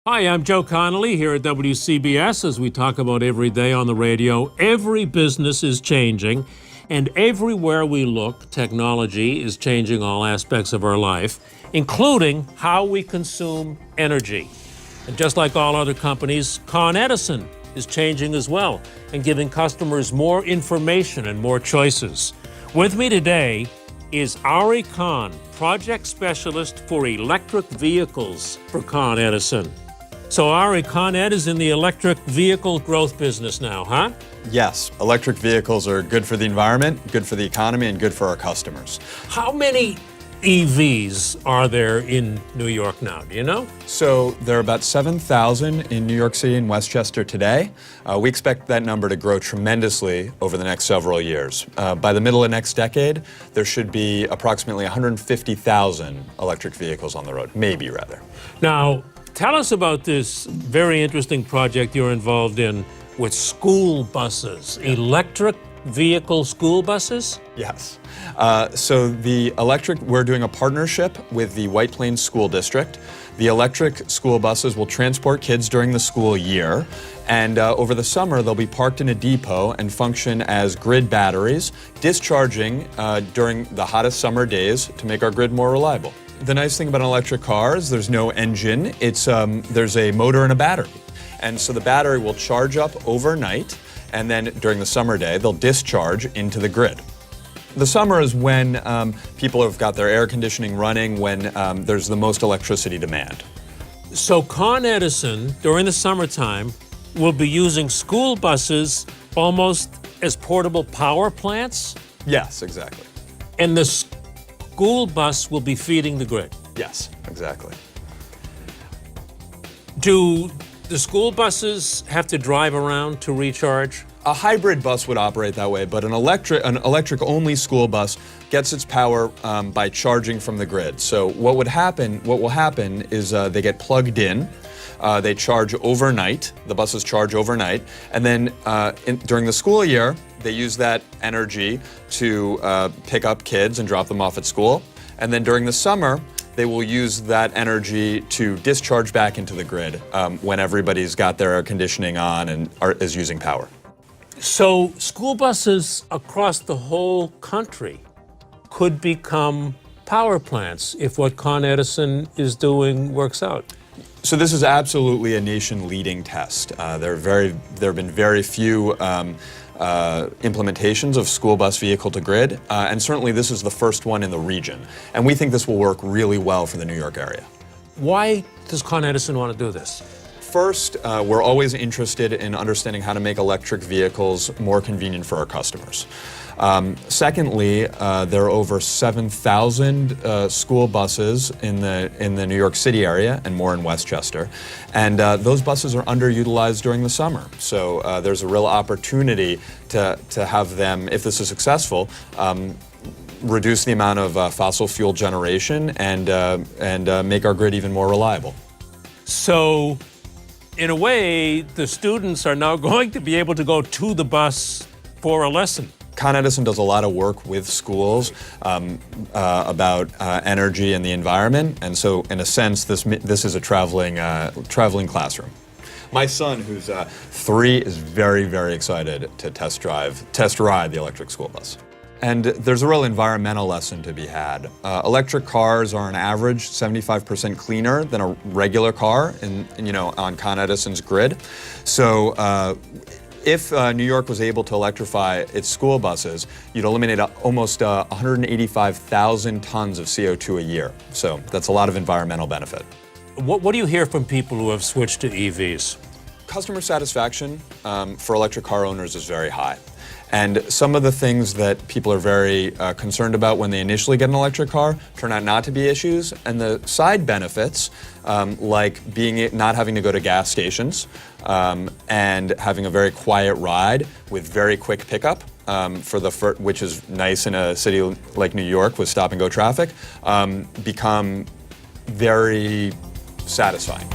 Hi, I'm Joe Connolly here at WCBS as we talk about every day on the radio. Every business is changing, and everywhere we look, technology is changing all aspects of our life, including how we consume energy. And just like all other companies, Kahn Edison is changing as well and giving customers more information and more choices. With me today is Ari Kahn, project specialist for electric vehicles for Kahn Edison. So Ari, Con Ed is in the electric vehicle growth business now, huh? Yes, electric vehicles are good for the environment, good for the economy, and good for our customers. How many EVs are there in New York now, do you know? So there are about 7,000 in New York City and Westchester today. We expect that number to grow tremendously over the next several years. By the middle of next decade, there should be approximately 150,000 electric vehicles on the road, maybe rather. Now, tell us about this very interesting project you're involved in with school buses, electric vehicle school buses? Yes. So we're doing a partnership with the White Plains School District. The electric school buses will transport kids during the school year, and over the summer they'll be parked in a depot and function as grid batteries, discharging during the hottest summer days to make our grid more reliable. The nice thing about an electric car is there's no engine. There's a motor and a battery. And so the battery will charge up overnight, and then during the summer day, they'll discharge into the grid. The summer is when people have got their air conditioning running, when there's the most electricity demand. So Con Edison, during the summertime, will be using school buses almost as portable power plants? Yes, exactly. And the school bus will be feeding the grid? Yes, exactly. Do the school buses have to drive around to recharge? A hybrid bus would operate that way, but an electric-only school bus gets its power by charging from the grid. So what will happen is they get plugged in, they charge overnight, the buses charge overnight, and then during the school year, they use that energy to pick up kids and drop them off at school. And then during the summer, they will use that energy to discharge back into the grid when everybody's got their air conditioning on and is using power. So school buses across the whole country could become power plants if what Con Edison is doing works out. So this is absolutely a nation-leading test. There have been very few implementations of school bus vehicle to grid, and certainly this is the first one in the region. And we think this will work really well for the New York area. Why does Con Edison want to do this? First, we're always interested in understanding how to make electric vehicles more convenient for our customers. Secondly, there are over 7,000 school buses in the New York City area and more in Westchester, and those buses are underutilized during the summer. So there's a real opportunity to have them, if this is successful, reduce the amount of fossil fuel generation and make our grid even more reliable. So, in a way, the students are now going to be able to go to the bus for a lesson. Con Edison does a lot of work with schools about energy and the environment, and so in a sense, this is a traveling classroom. My son, who's 3, is very, very excited to test ride the electric school bus. And there's a real environmental lesson to be had. Electric cars are on average 75% cleaner than a regular car on Con Edison's grid. So if New York was able to electrify its school buses, you'd eliminate almost 185,000 tons of CO2 a year. So that's a lot of environmental benefit. What do you hear from people who have switched to EVs? Customer satisfaction for electric car owners is very high. And some of the things that people are very concerned about when they initially get an electric car turn out not to be issues. And the side benefits, like not having to go to gas stations and having a very quiet ride with very quick pickup, which is nice in a city like New York with stop-and-go traffic, become very satisfying.